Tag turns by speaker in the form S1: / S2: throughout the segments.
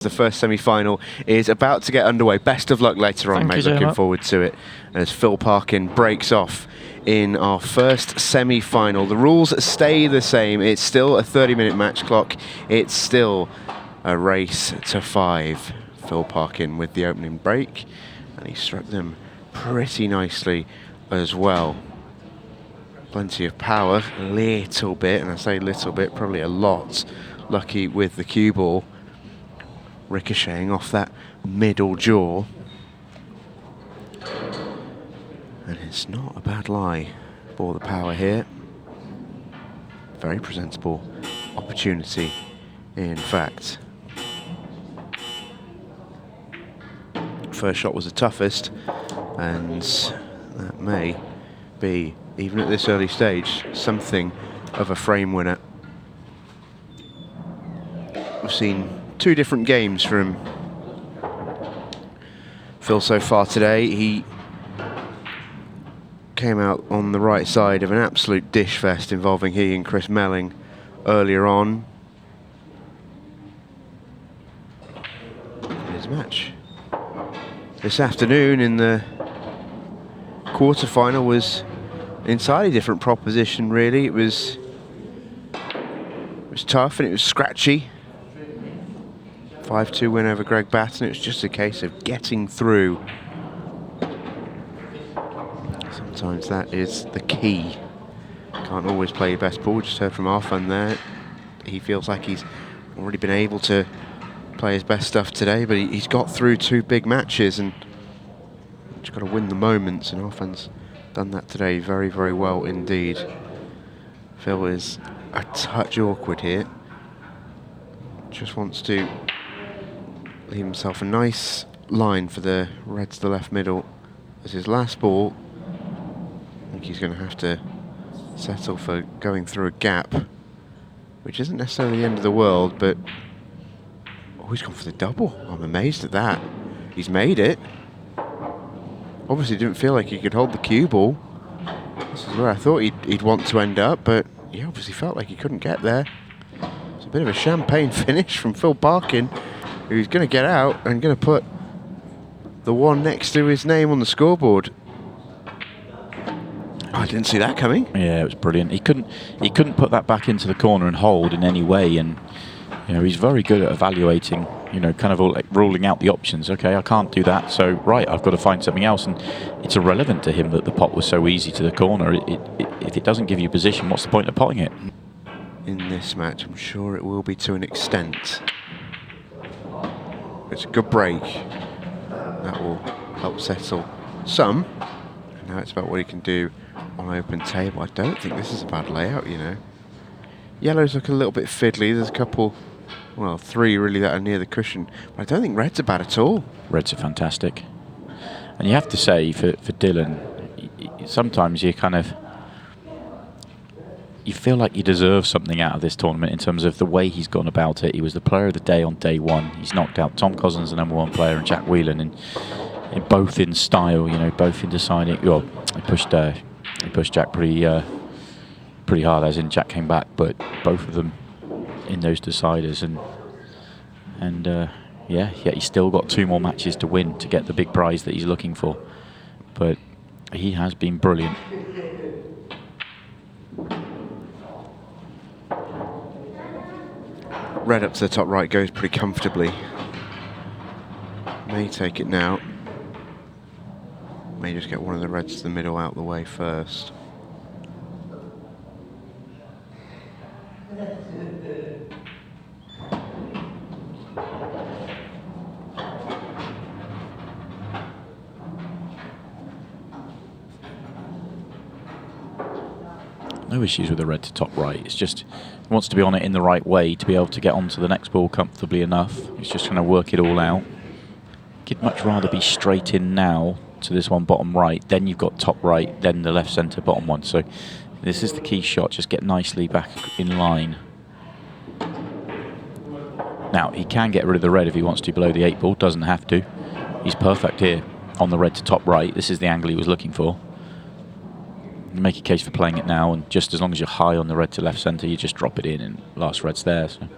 S1: The first semi-final is about to get underway. Best of luck later on, mate. Looking forward to it as Phil Parkin breaks off in our first semi-final. The rules stay the same. It's still a 30-minute match clock. It's still a race to 5. Phil Parkin with the opening break, and he struck them pretty nicely as well. Plenty of power, a little bit, and I say little bit, probably a lot. Lucky with the cue ball. Ricocheting off that middle jaw. And it's not a bad lie for the power here. Very presentable opportunity, in fact. First shot was the toughest, and that may be, even at this early stage, something of a frame winner. We've seen 2 different games from Phil so far today. He came out on the right side of an absolute dish fest involving he and Chris Melling earlier on. His match this afternoon in the quarter-final was an entirely different proposition, really. It was tough and it was scratchy. 5-2 win over Greg Batten. It was just a case of getting through. Sometimes that is the key. Can't always play your best ball. Just heard from Arfan there. He feels like he's already been able to play his best stuff today, but he's got through 2 big matches and just got to win the moments, and Arfan's done that today very, very well indeed. Phil is a touch awkward here. Just wants to leave himself a nice line for the red to the left middle as his last ball. I think he's going to have to settle for going through a gap, which isn't necessarily the end of the world, but he's gone for the double. I'm amazed at that. He's made it. Obviously didn't feel like he could hold the cue ball. This is where I thought he'd want to end up, but he obviously felt like he couldn't get there. It's a bit of a champagne finish from Phil Parkin, who's going to get out and going to put the 1 next to his name on the scoreboard. I didn't see that coming.
S2: Yeah, it was brilliant. He couldn't put that back into the corner and hold in any way, and he's very good at evaluating, kind of like ruling out the options. Okay, I can't do that, so right, I've got to find something else. And it's irrelevant to him that the pot was so easy to the corner. If it doesn't give you position, what's the point of potting it?
S1: In this match, I'm sure it will be to an extent. It's a good break. That will help settle some. And now it's about what he can do on open table. I don't think this is a bad layout, Yellows look a little bit fiddly. There's a couple, well, 3 really that are near the cushion. But I don't think red's are bad at all.
S2: Reds are fantastic. And you have to say, for Dylan, sometimes you feel like you deserve something out of this tournament in terms of the way he's gone about it. He was the player of the day on day 1. He's knocked out Tom Cousins, the #1 player, and Jack Whelan, and both in style, both in deciding. Well, he pushed Jack pretty hard, as in Jack came back, but both of them in those deciders, and yet he's still got 2 more matches to win to get the big prize that he's looking for. But he has been brilliant.
S1: Red up to the top right goes pretty comfortably. May take it now. May just get one of the reds to the middle out the way first.
S2: No issues with the red to top right. It's just he wants to be on it in the right way to be able to get onto the next ball comfortably enough. He's just going to work it all out. He'd much rather be straight in now to this one bottom right, then you've got top right, then the left centre bottom one. So this is the key shot. Just get nicely back in line. Now he can get rid of the red if he wants to below the 8 ball. Doesn't have to. He's perfect here on the red to top right. This is the angle he was looking for. Make a case for playing it now, and just as long as you're high on the red to left centre, you just drop it in, and last red's there. So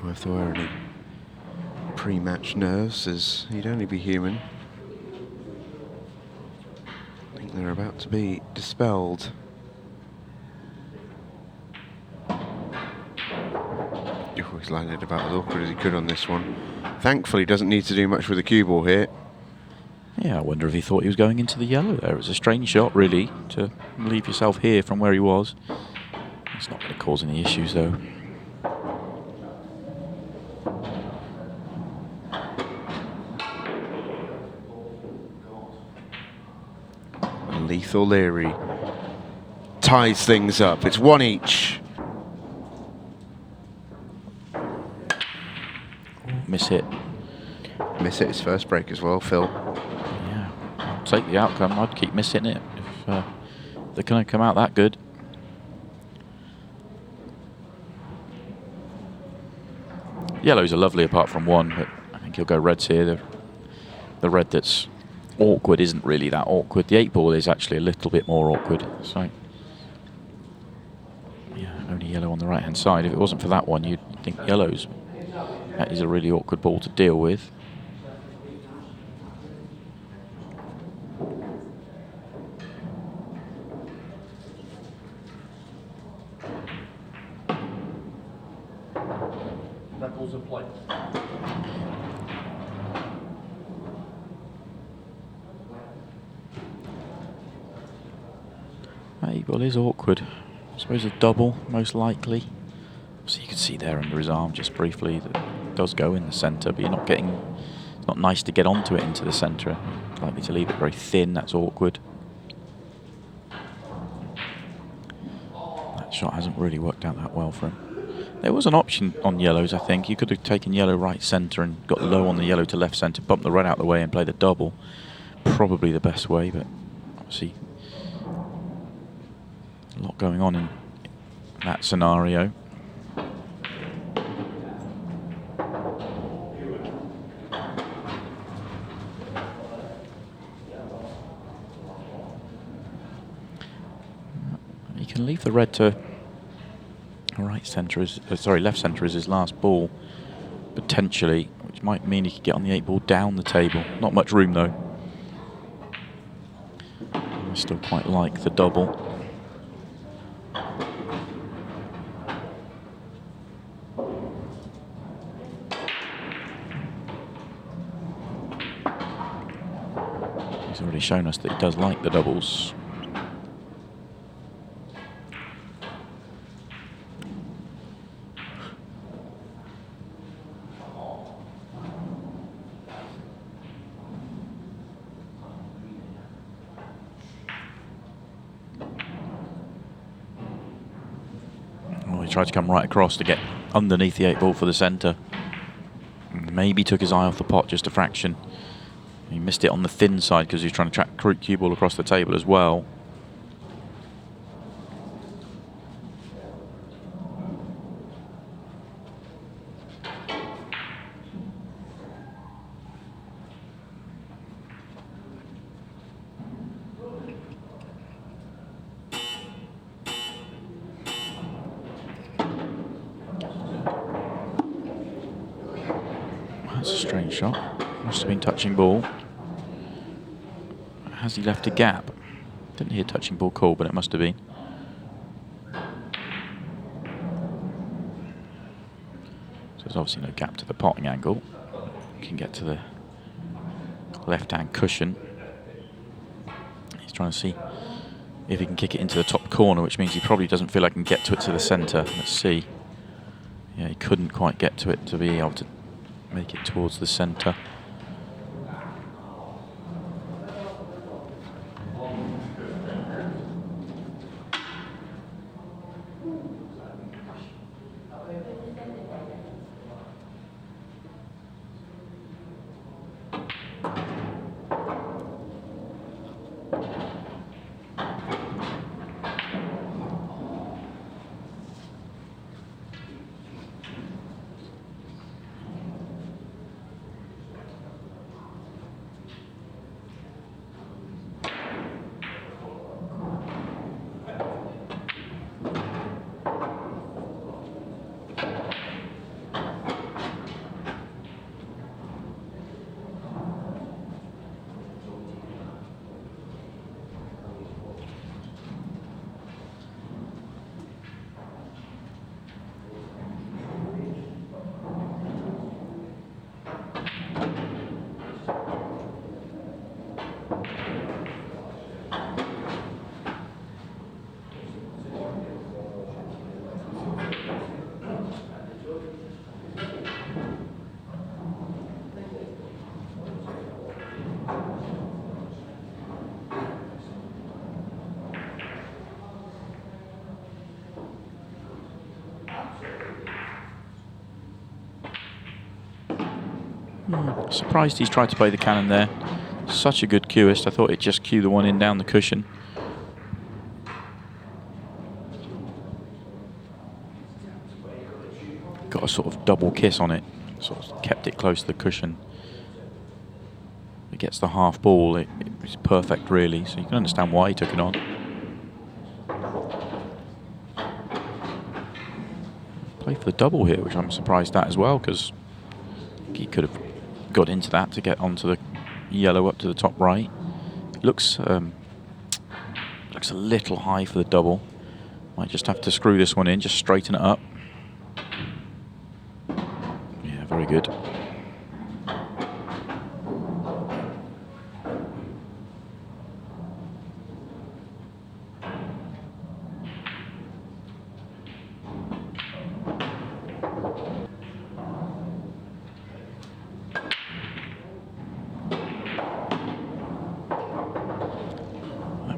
S1: Well, if there were any pre-match nerves, as he'd only be human, I think they're about to be dispelled. He's landed about as awkward as he could on this one. Thankfully, he doesn't need to do much with the cue ball here.
S2: Yeah, I wonder if he thought he was going into the yellow there. It was a strange shot, really, to leave yourself here from where he was. It's not going to cause any issues, though.
S1: Lethal Leary ties things up. It's one each.
S2: Miss hit.
S1: Miss hit his first break as well, Phil.
S2: Yeah, I'll take the outcome. I'd keep missing it if they're going to come out that good. Yellows are lovely apart from one, but I think he'll go reds here. The red that's awkward isn't really that awkward. The 8-ball is actually a little bit more awkward. So, yeah, only yellow on the right-hand side. If it wasn't for that one, you'd think yellows. That is a really awkward ball to deal with.
S3: Knuckles of play.
S2: That 8-ball is awkward. I suppose a double, most likely. So you can see there under his arm just briefly that it does go in the centre, but you're not getting. It's not nice to get onto it into the centre. Likely to leave it very thin. That's awkward. That shot hasn't really worked out that well for him. There was an option on yellows, I think. You could have taken yellow right centre and got low on the yellow to left centre, bump the red out of the way and play the double. Probably the best way, but obviously a lot going on in that scenario. You can leave the red to right centre is left centre is his last ball potentially, which might mean he could get on the 8-ball down the table. Not much room though. I still quite like the double. He's already shown us that he does like the doubles. Tried to come right across to get underneath the 8-ball for the centre. Maybe took his eye off the pot just a fraction. He missed it on the thin side because he was trying to track cue ball across the table as well. That's a strange shot. Must have been touching ball. Has he left a gap? Didn't hear touching ball call, but it must have been. So there's obviously no gap to the potting angle. You can get to the left-hand cushion. He's trying to see if he can kick it into the top corner, which means he probably doesn't feel like he can get to it to the centre. Let's see. Yeah, he couldn't quite get to it to be able to make it towards the centre. Surprised he's tried to play the cannon there. Such a good cueist. I thought it'd just cue the one in down the cushion. Got a sort of double kiss on it. Sort of kept it close to the cushion. It gets the half ball. It's perfect, really. So you can understand why he took it on. Play for the double here, which I'm surprised at as well, because he could have got into that to get onto the yellow up to the top right. It looks a little high for the double. Might just have to screw this one in, just straighten it up. Yeah, very good.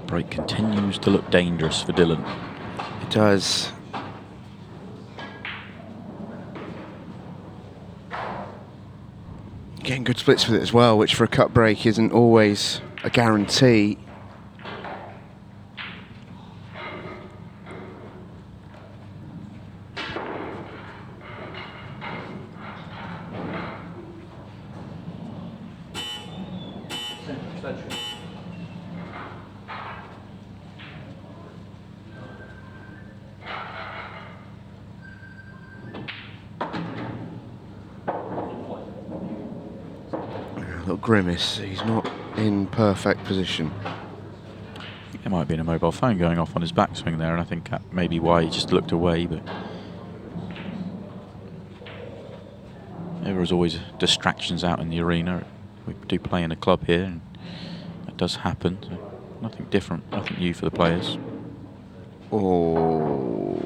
S2: Break continues to look dangerous for Dylan.
S1: It does. Getting good splits with it as well, which for a cut break isn't always a guarantee. Little grimace. He's not in perfect position.
S2: There might have been a mobile phone going off on his backswing there, and I think that may be why he just looked away. But there is always distractions out in the arena. We do play in a club here, and that does happen. So nothing different, nothing new for the players.
S1: Oh.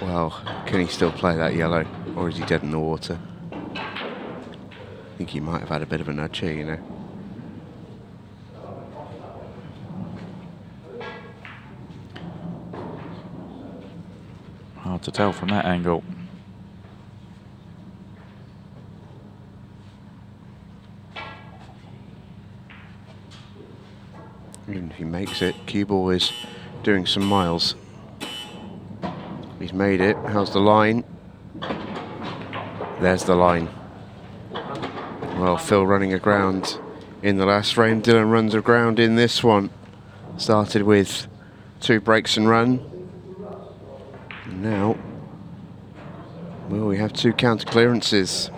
S1: Well, can he still play that yellow, or is he dead in the water? I think he might have had a bit of a nudge here, you know.
S2: Hard to tell from that angle.
S1: Even if he makes it, cue ball is doing some miles. He's made it. How's the line? There's the line. Well, Phil running aground in the last frame. Dylan runs aground in this one. Started with 2 breaks and run. And now, well, we have 2 counter clearances.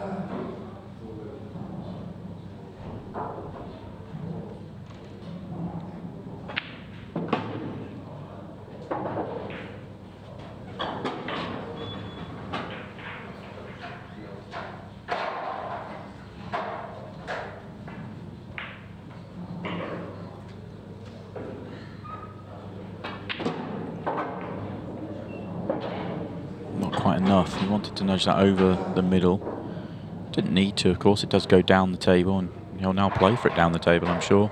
S2: Enough. He wanted to nudge that over the middle. Didn't need to, of course. It does go down the table, and he'll now play for it down the table, I'm sure.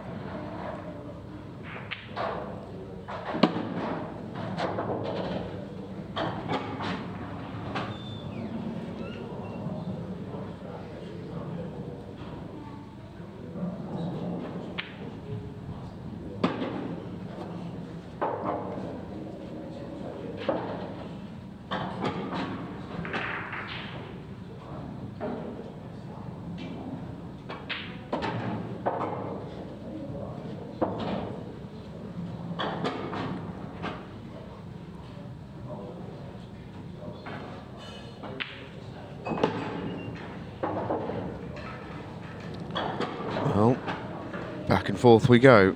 S2: Well, back and forth we go.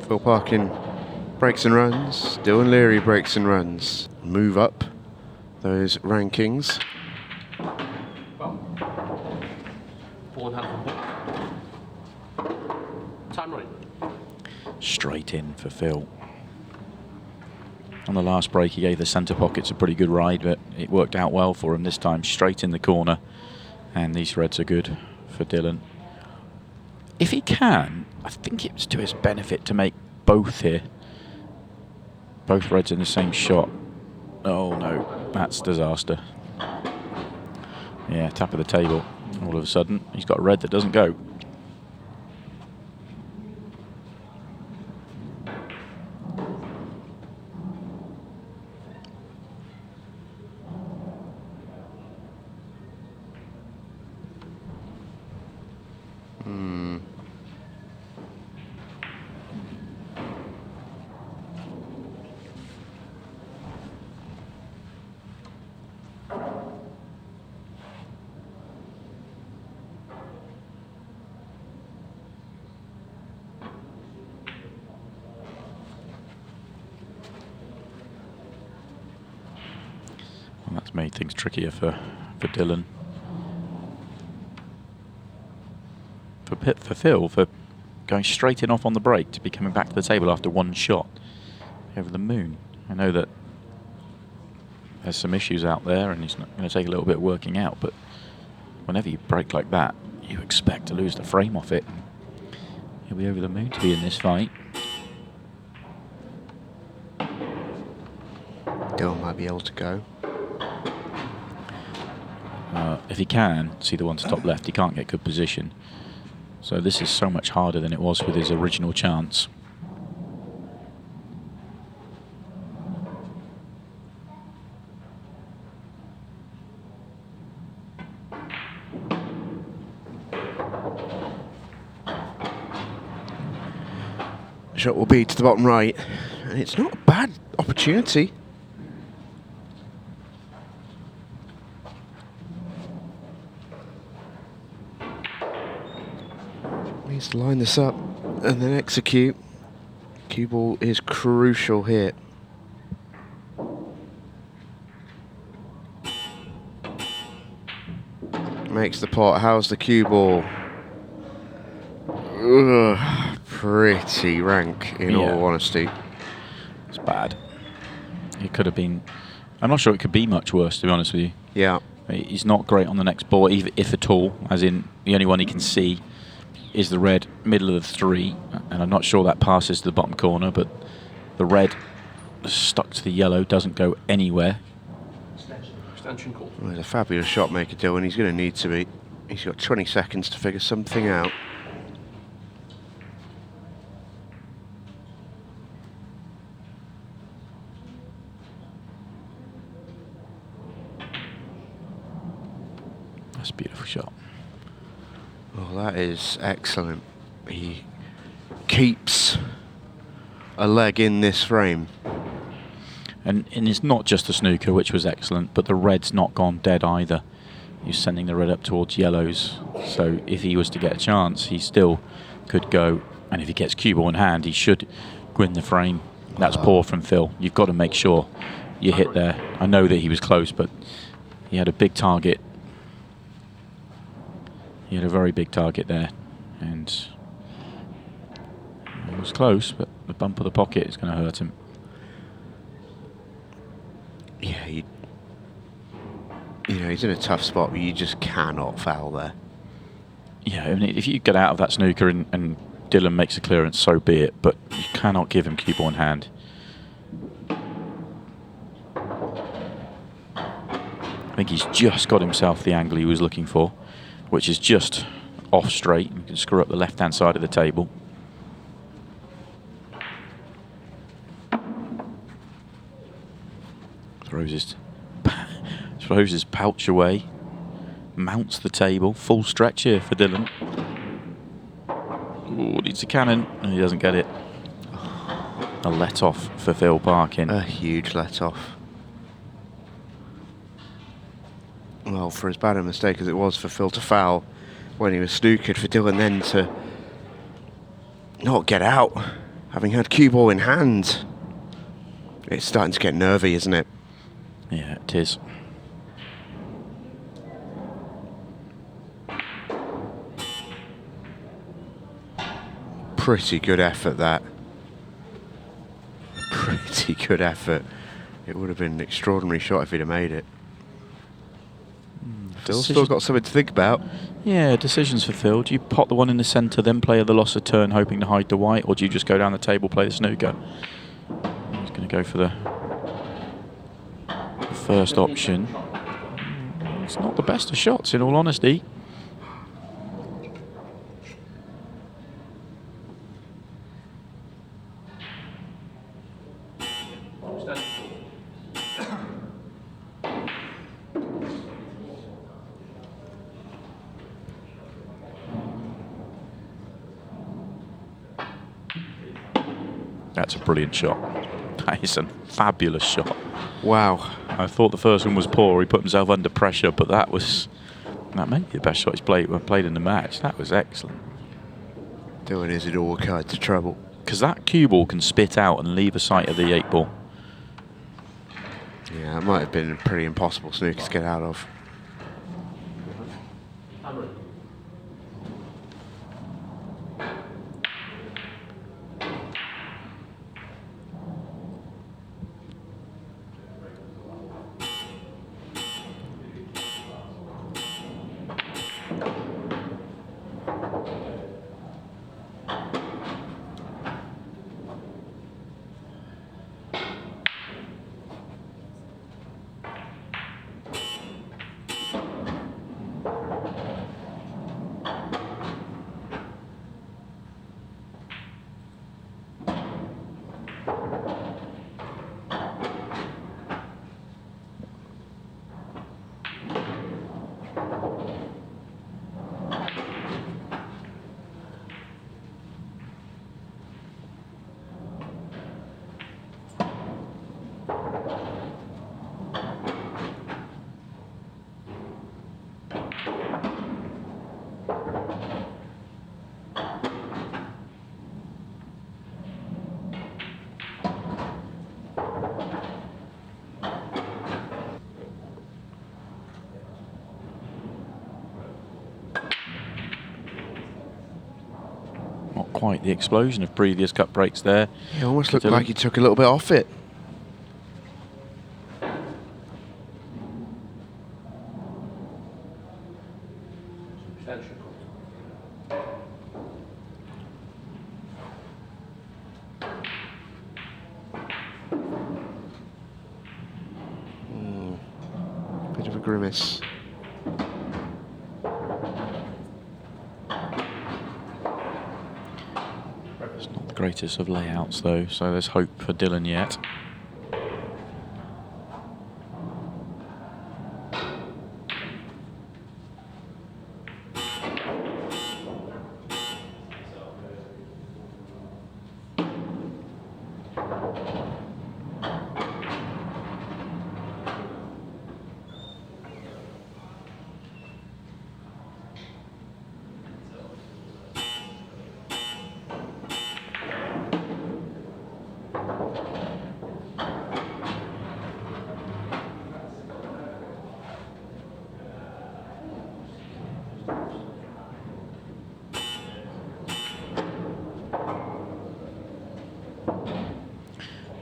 S2: Phil Parkin breaks and runs. Dylan Leary breaks and runs. Move up those rankings.
S3: Time running.
S2: Straight in for Phil. On the last break, he gave the centre pockets a pretty good ride, but it worked out well for him this time. Straight in the corner, and these reds are good for Dylan. If he can, I think it's to his benefit to make both here. Both reds in the same shot. Oh no, that's disaster. Yeah, tap of the table. All of a sudden, he's got a red that doesn't go. And that's made things trickier for Dylan. For Phil, for going straight in off on the break to be coming back to the table after one shot over the moon. I know that there's some issues out there and it's going to take a little bit of working out, but whenever you break like that, you expect to lose the frame off it. He'll be over the moon to be in this fight.
S1: Dylan might be able to go.
S2: If he can see the one to top left, he can't get good position. So this is so much harder than it was with his original chance.
S1: Shot will be to the bottom right, and it's not a bad opportunity. Needs to line this up and then execute. Cue ball is crucial here. Makes the pot. How's the cue ball? Ugh, pretty rank, in all honesty.
S2: It's bad. It could have been... I'm not sure it could be much worse, to be honest with you.
S1: Yeah.
S2: He's not great on the next ball, if at all, as in the only one he can see is the red middle of the three, and I'm not sure that passes to the bottom corner, but the red stuck to the yellow, doesn't go anywhere.
S3: Extension call.
S1: Well, he's a fabulous shot maker, Dylan. He's going to need to be. He's got 20 seconds to figure something out.
S2: That's a beautiful shot.
S1: Well, that is excellent. He keeps a leg in this frame.
S2: And it's not just the snooker, which was excellent, but the red's not gone dead either. He's sending the red up towards yellows. So if he was to get a chance, he still could go. And if he gets cue ball in hand, he should win the frame. That's poor from Phil. You've got to make sure you hit there. I know that he was close, but he had a big target. He had a very big target there. And it was close, but the bump of the pocket is going to hurt him.
S1: Yeah, you know, he's in a tough spot, but you just cannot foul there.
S2: Yeah, I mean, if you get out of that snooker and Dylan makes a clearance, so be it, but you cannot give him cue ball in hand. I think he's just got himself the angle he was looking for, which is just off straight. You can screw up the left-hand side of the table. Throws his pouch away, mounts the table. Full stretch here for Dylan. Ooh, needs a cannon, and he doesn't get it. A let-off for Phil Parkin.
S1: A huge let-off. Well, for as bad a mistake as it was for Phil to foul when he was snookered, for Dylan then to not get out, having had cue ball in hand. It's starting to get nervy, isn't it?
S2: Yeah, it is.
S1: Pretty good effort, that. Pretty good effort. It would have been an extraordinary shot if he'd have made it. Phil's still got something to think about.
S2: Yeah, decisions for Phil. Do you pot the one in the centre, then play the loss of turn, hoping to hide the white, or do you just go down the table, play the snooker? He's going to go for the first option. It's not the best of shots, in all honesty.
S3: Extension.
S2: That's a brilliant shot. That is a fabulous shot.
S1: Wow.
S2: I thought the first one was poor. He put himself under pressure, but that may be the best shot he's played in the match. That was excellent.
S1: Doing his all kinds of trouble.
S2: Because that cue ball can spit out and leave a sight of the 8 ball.
S1: Yeah, it might have been a pretty impossible snooker to get out of.
S2: Not quite the explosion of previous cut breaks there.
S1: He almost looked like he took a little bit off it.
S3: Extension.
S1: Bit of a grimace.
S2: It's not the greatest of layouts though, so there's hope for Dylan yet.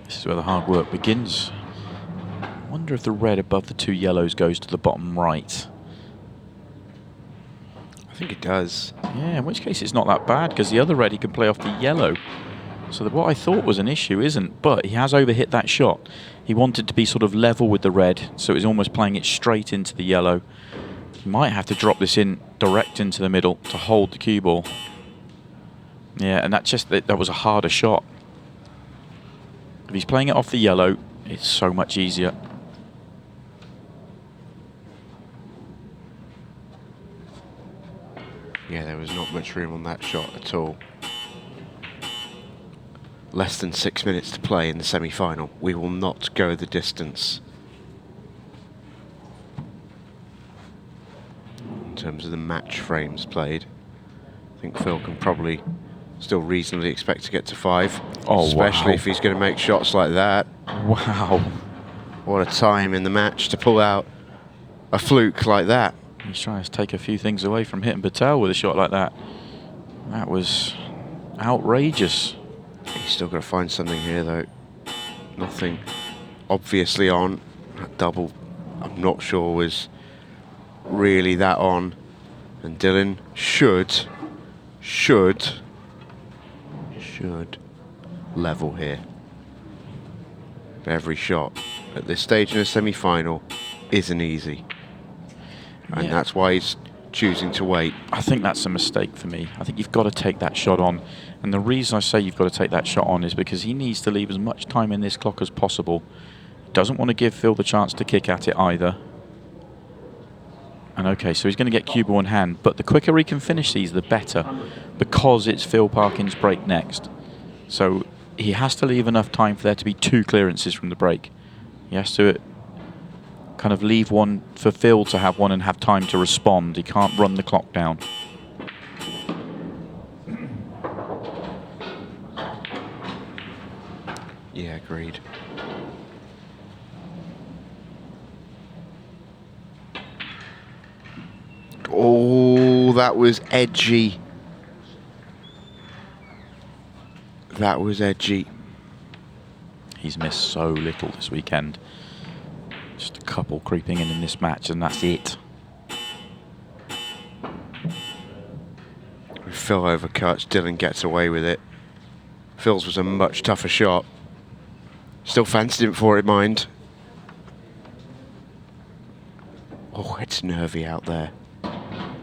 S2: This is where the hard work begins. I wonder if the red above the 2 yellows goes to the bottom right.
S1: I think it does.
S2: Yeah, in which case it's not that bad, because the other red he can play off the yellow. So what I thought was an issue isn't, but he has overhit that shot. He wanted to be sort of level with the red, so he's almost playing it straight into the yellow. He might have to drop this in direct into the middle to hold the cue ball. Yeah, and that was a harder shot. If he's playing it off the yellow, it's so much easier.
S1: Yeah, there was not much room on that shot at all. Less than 6 minutes to play in the semi-final. We will not go the distance. In terms of the match frames played, I think Phil can probably still reasonably expect to get to 5.
S2: Oh,
S1: especially
S2: wow.
S1: if he's going to make shots like that.
S2: Wow.
S1: What a time in the match to pull out a fluke like that.
S2: He's trying to take a few things away from hitting Patel with a shot like that. That was outrageous.
S1: He's still got to find something here, though. Nothing obviously on. That double, I'm not sure, was really that on. And Dylan should level here. But every shot at this stage in a semi-final isn't easy. And that's why he's choosing to wait.
S2: I think that's a mistake for me. I think you've got to take that shot on. And the reason I say you've got to take that shot on is because he needs to leave as much time in this clock as possible. Doesn't want to give Phil the chance to kick at it either. And okay, so he's going to get cue ball in hand, but the quicker he can finish these, the better, because it's Phil Parkin's break next. So he has to leave enough time for there to be 2 clearances from the break. He has to kind of leave one for Phil to have one and have time to respond. He can't run the clock down.
S1: Yeah, agreed. Oh, that was edgy. That was edgy.
S2: He's missed so little this weekend. Just a couple creeping in this match, and that's it.
S1: Phil overcuts, Dylan gets away with it. Phil's was a much tougher shot. Still fancied him for it, mind. Oh, it's nervy out there.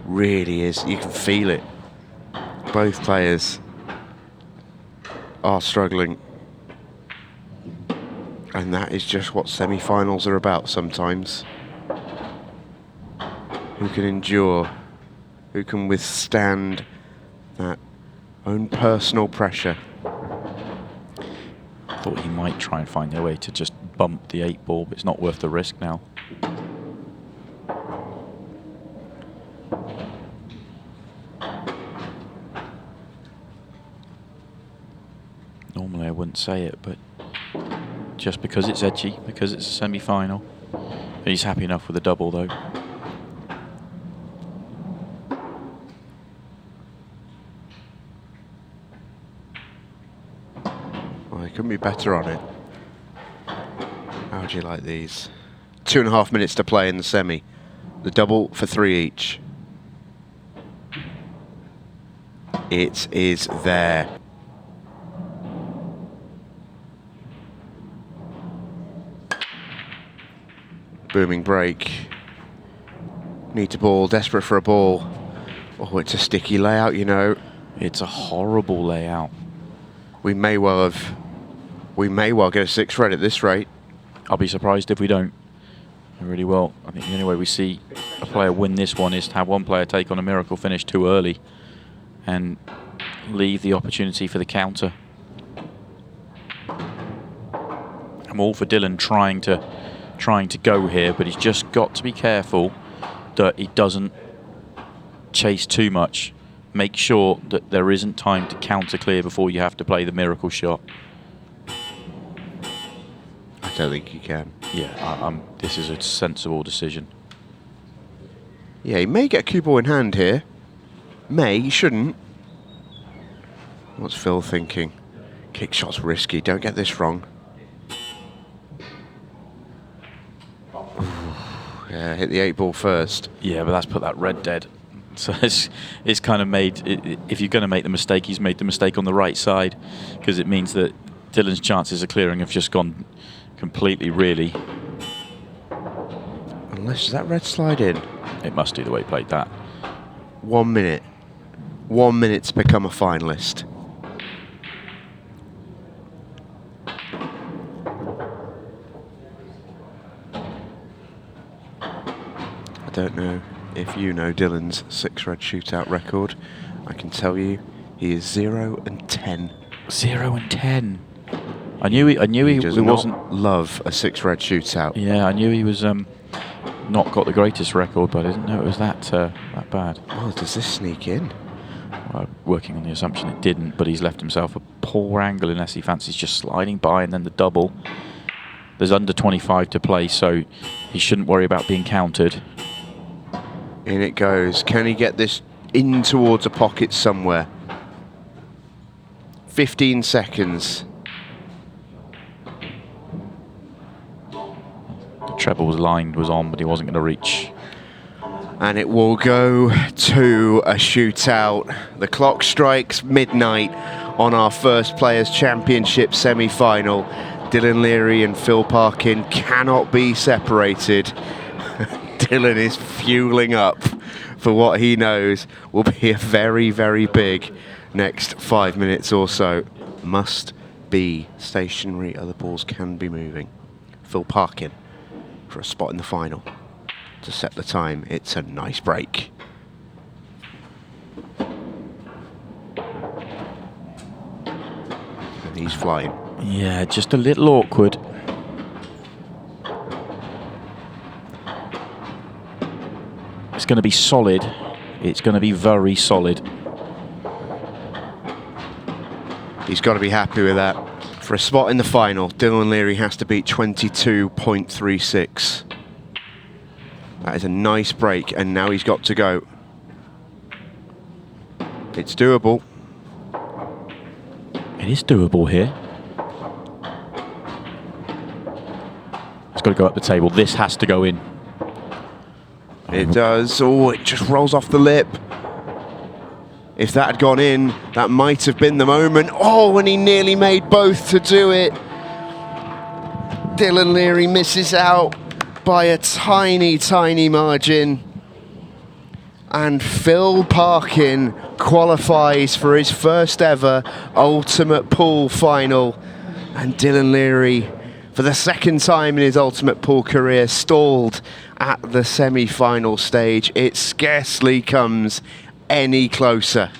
S1: Really is. You can feel it. Both players are struggling. And that is just what semi-finals are about sometimes. Who can endure? Who can withstand that own personal pressure?
S2: Thought he might try and find a way to just bump the 8 ball, but it's not worth the risk now. Normally I wouldn't say it, but just because it's edgy, because it's a semi-final. He's happy enough with a double though.
S1: Well, he couldn't be better on it. How would you like these? 2.5 minutes to play in the semi. The double for 3 each. It is there. Booming break. Need to ball, desperate for a ball. Oh, it's a sticky layout, you know.
S2: It's a horrible layout.
S1: We may well get a 6 red at this rate.
S2: I'll be surprised if we don't. I really will. I think the only way we see a player win this one is to have one player take on a miracle finish too early and leave the opportunity for the counter. I'm all for Dylan trying to go here, but he's just got to be careful that he doesn't chase too much. Make sure that there isn't time to counter clear before you have to play the miracle shot.
S1: I don't think you can.
S2: Yeah, this is a sensible decision.
S1: Yeah, he may get a cue ball in hand here. May, he shouldn't. What's Phil thinking? Kick shot's risky, don't get this wrong. Yeah, hit the 8 ball first.
S2: Yeah, but that's put that red dead. So it's kind of made, if you're going to make the mistake, he's made the mistake on the right side, because it means that Dylan's chances of clearing have just gone completely, really.
S1: Unless, does that red slide in?
S2: It must do the way he played that.
S1: 1 minute. 1 minute to become a finalist. I don't know if you know Dylan's 6 red shootout record. I can tell you he is 0 and 10.
S2: 0 and 10. I knew he
S1: does
S2: wasn't
S1: love a 6 red shootout.
S2: Yeah, I knew he was not got the greatest record, but I didn't know it was that bad.
S1: Well, does this sneak in?
S2: Well, working on the assumption it didn't, but he's left himself a poor angle unless he fancies just sliding by and then the double. There's under 25 to play, so he shouldn't worry about being countered.
S1: In it goes. Can he get this in towards a pocket somewhere? 15 seconds.
S2: The treble was on, but he wasn't going to reach.
S1: And it will go to a shootout. The clock strikes midnight on our first Players' Championship semi-final. Dylan Leary and Phil Parkin cannot be separated. Dylan is fueling up for what he knows will be a very, very big next 5 minutes or so. Must be stationary, other balls can be moving. Phil Parkin for a spot in the final. To set the time, it's a nice break. And he's flying.
S2: Yeah, just a little awkward. It's going to be solid. It's going to be very solid.
S1: He's got to be happy with that. For a spot in the final, Dylan Leary has to beat 22.36. That is a nice break, and now he's got to go. It's doable.
S2: It is doable here. It's got to go up the table. This has to go in.
S1: It does. Oh, it just rolls off the lip. If that had gone in, that might have been the moment. Oh, and he nearly made both to do it. Dylan Leary misses out by a tiny, tiny margin. And Phil Parkin qualifies for his first ever Ultimate Pool final. And Dylan Leary, for the second time in his Ultimate Pool career, stalled at the semi-final stage. It scarcely comes any closer.